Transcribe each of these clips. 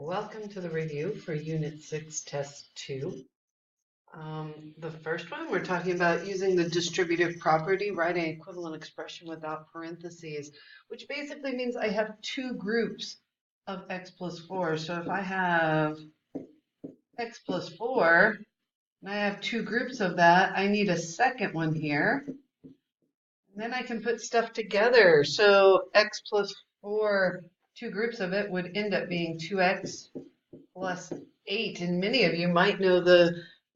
Welcome to the review for Unit 6, Test 2. The first one, we're talking about using the distributive property, writing an equivalent expression without parentheses, which basically means I have two groups of x plus 4. So if I have x plus 4, and I have two groups of that, I need a second one here. And then I can put stuff together. So x plus 4, two groups of it would end up being 2x plus 8. And many of you might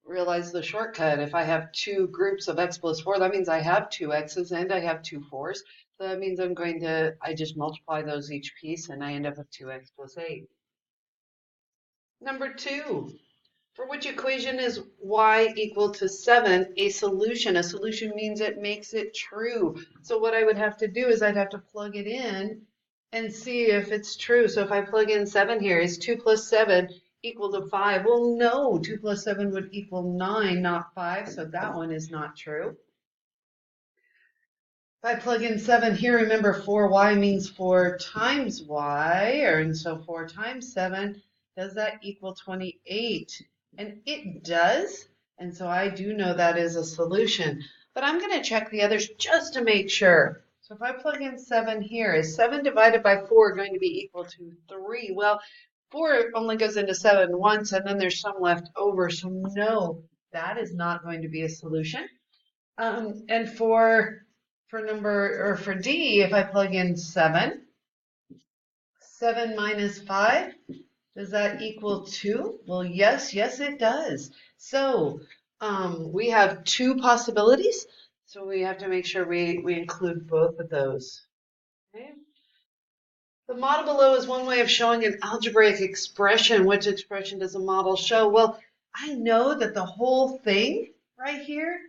realize the shortcut. If I have two groups of x plus 4, that means I have two x's and I have two 4s. So that means I just multiply those each piece and I end up with 2x plus 8. Number 2, for which equation is y equal to 7 a solution? A solution means it makes it true. So what I would have to do is I'd have to plug it in and see if it's true. So if I plug in 7 here, is 2 plus 7 equal to 5? Well, no, 2 plus 7 would equal 9, not 5, so that one is not true. If I plug in 7 here, remember 4y means 4 times y, and so 4 times 7, does that equal 28? And it does, and so I do know that is a solution. But I'm going to check the others just to make sure. So if I plug in 7 here, is 7 divided by 4 going to be equal to 3? Well, 4 only goes into 7 once, and then there's some left over, so no, that is not going to be a solution. And for D, if I plug in 7 minus 5, does that equal 2? Well, yes, it does. So we have two possibilities, so we have to make sure we include both of those. Okay. The model below is one way of showing an algebraic expression. Which expression does the model show? Well, I know that the whole thing right here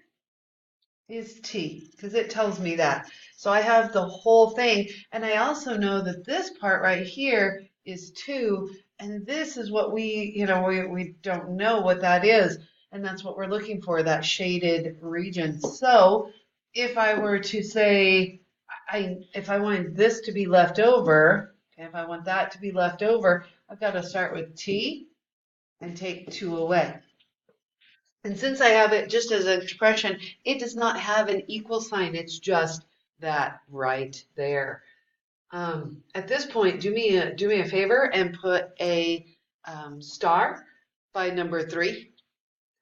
is t, because it tells me that. So I have the whole thing, and I also know that this part right here is 2, and this is what we don't know what that is, and that's what we're looking for, that shaded region. So if I were to say, if I wanted this to be left over, okay, if I want that to be left over, I've got to start with t and take 2 away. And since I have it just as an expression, it does not have an equal sign. It's just that right there. At this point, do me a favor and put a star by number 3.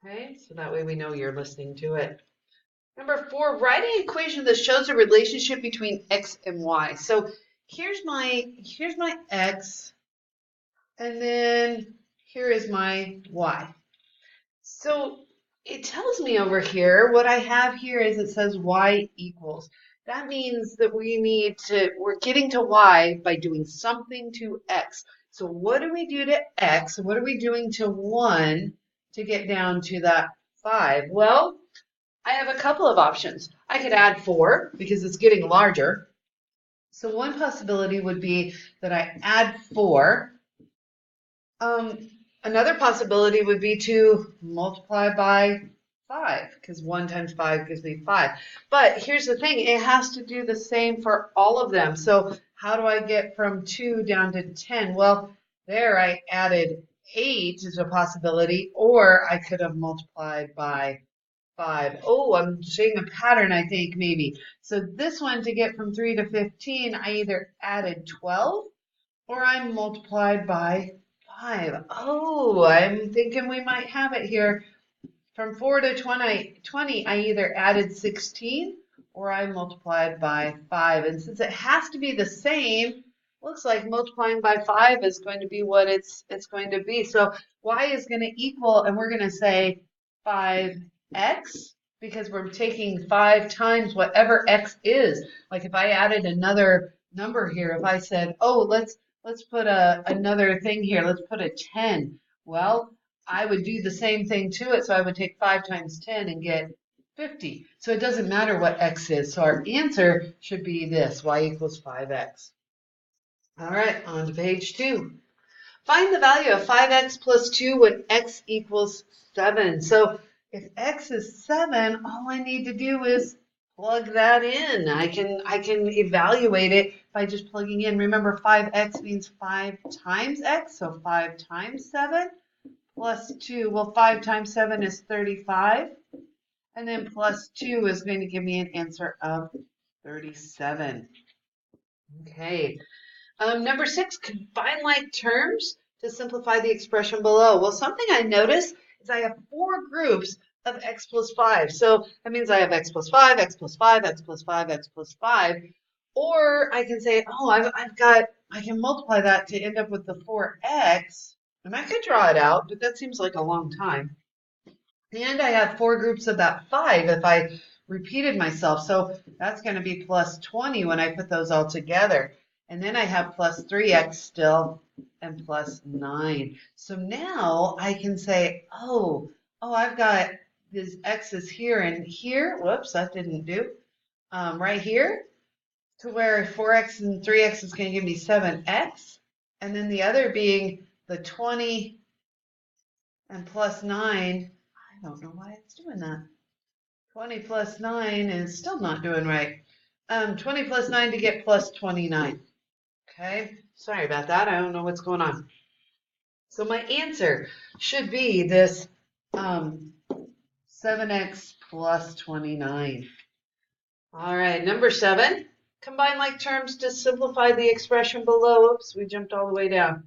Okay, so that way we know you're listening to it. Number 4, write an equation that shows a relationship between x and y. So here's my x, and then here is my y. So it tells me over here, what I have here is it says y equals. That means that we're getting to y by doing something to x. So what do we do to x? What are we doing to 1 to get down to that 5? Well, I have a couple of options. I could add 4 because it's getting larger. So one possibility would be that I add 4. Another possibility would be to multiply by 5, because 1 times 5 gives me 5. But here's the thing, it has to do the same for all of them. So how do I get from 2 down to 10? Well, there I added 8 as a possibility, or I could have multiplied by 5. Oh, I'm seeing a pattern, I think, maybe. So this one, to get from 3 to 15, I either added 12 or I multiplied by 5. Oh, I'm thinking we might have it here. From 4 to 20, I either added 16 or I multiplied by 5. And since it has to be the same, looks like multiplying by 5 is going to be what it's going to be. So y is going to equal, and we're going to say 5x, because we're taking 5 times whatever x is. Like if I added another number here, if I said, oh, let's put another thing here, let's put a 10. Well, I would do the same thing to it, so I would take 5 times 10 and get 50. So it doesn't matter what x is. So our answer should be this, y equals 5x. All right, on to page 2. Find the value of 5x plus 2 when x equals 7. So if x is 7, all I need to do is plug that in. I can evaluate it by just plugging in. Remember, 5x means 5 times x, so 5 times 7 plus 2. Well, 5 times 7 is 35, and then plus 2 is going to give me an answer of 37. Okay. Number 6, combine like terms to simplify the expression below. Well, something I notice is I have 4 groups of x plus 5. So that means I have x plus 5, x plus 5, x plus 5, x plus 5. Or I can say, oh, I can multiply that to end up with the 4x. And I could draw it out, but that seems like a long time. And I have 4 groups of that 5 if I repeated myself. So that's going to be plus 20 when I put those all together. And then I have plus 3x still and plus 9. So now I can say, oh, I've got these x's here and here. Whoops, that didn't do. Right here, to where 4x and 3x is going to give me 7x. And then the other being the 20 and plus 9. I don't know why it's doing that. 20 plus 9 is still not doing right. 20 plus 9 to get plus 29. Okay, sorry about that. I don't know what's going on. So my answer should be this 7x plus 29. All right, number 7. Combine like terms to simplify the expression below. Oops, we jumped all the way down.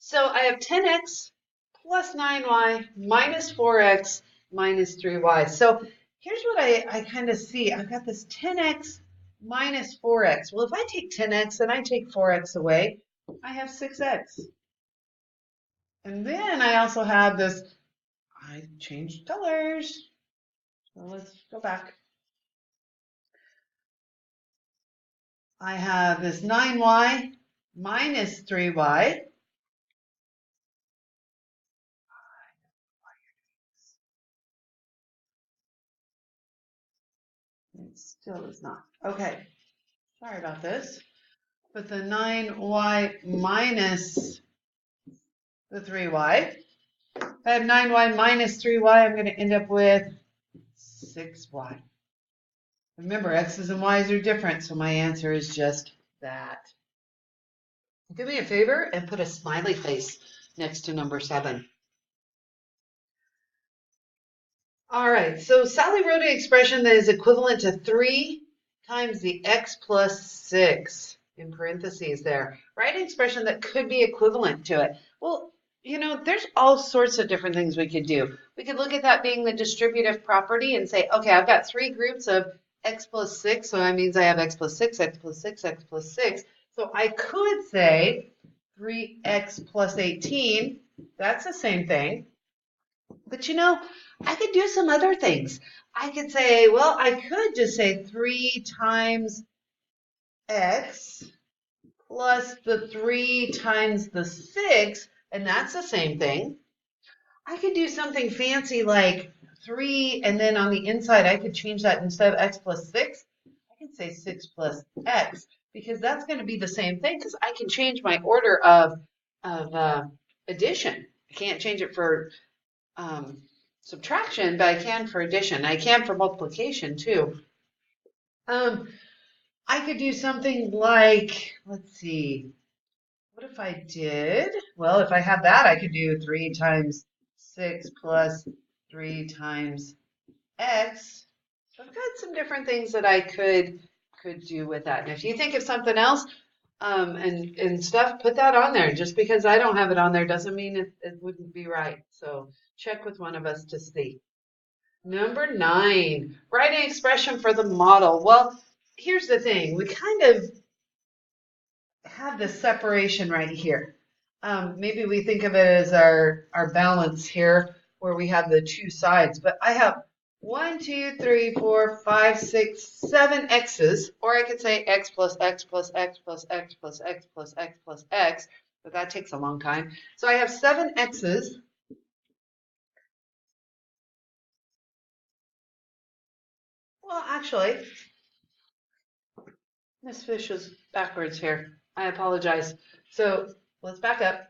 So I have 10x plus 9y minus 4x minus 3y. So here's what I kind of see. I've got this 10x minus 4x. Well, if I take 10x and I take 4x away, I have 6x. And then I also have this, I changed colors. So let's go back. I have this 9y minus 3y. It still is not. Okay, sorry about this. But the 9y minus the 3y. If I have 9y minus 3y, I'm going to end up with 6y. Remember, x's and y's are different, so my answer is just that. Do me a favor and put a smiley face next to number 7. All right, so Sally wrote an expression that is equivalent to 3 times the x plus 6 in parentheses there. Write an expression that could be equivalent to it. Well, you know, there's all sorts of different things we could do. We could look at that being the distributive property and say, okay, I've got 3 groups of x plus 6, so that means I have x plus 6, x plus 6, x plus 6. So I could say 3x plus 18, that's the same thing. But you know, I could do some other things. I could say, well, I could just say 3 times x plus the 3 times the 6, and that's the same thing. I could do something fancy like 3, and then on the inside, I could change that instead of x plus 6. I can say 6 plus x, because that's going to be the same thing, because I can change my order of addition. I can't change it for subtraction, but I can for addition. I can for multiplication too. I could do something like, let's see, what if I did? Well, if I have that, I could do 3 times 6 plus 3 times x. So I've got some different things that I could do with that. And if you think of something else and stuff, put that on there. Just because I don't have it on there doesn't mean it wouldn't be right. So check with one of us to see. Number 9, write an expression for the model. Well, here's the thing. We kind of have this separation right here. Maybe we think of it as our balance here where we have the 2 sides. But I have 1, 2, 3, 4, 5, 6, 7 x's. Or I could say x plus x plus x plus x plus x plus x plus x. But that takes a long time. So I have 7 x's. Well, actually, this fish is backwards here. I apologize. So let's back up.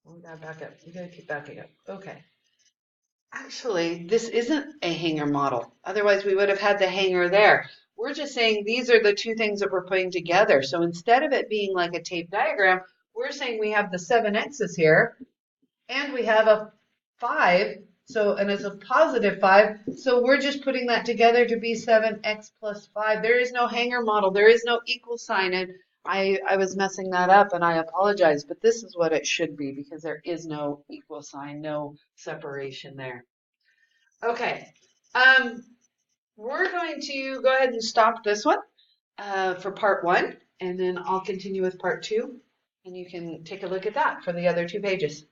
We gotta back up. We gotta keep backing up. Okay. Actually, this isn't a hanger model. Otherwise, we would have had the hanger there. We're just saying these are the two things that we're putting together. So instead of it being like a tape diagram, we're saying we have the 7x's here and we have a 5. So, and it's a positive 5. So we're just putting that together to be 7x plus 5. There is no hanger model. There is no equal sign. And I was messing that up and I apologize, but this is what it should be because there is no equal sign, no separation there. Okay, um, we're going to go ahead and stop this one for part 1, and then I'll continue with part 2, and you can take a look at that for the other 2 pages.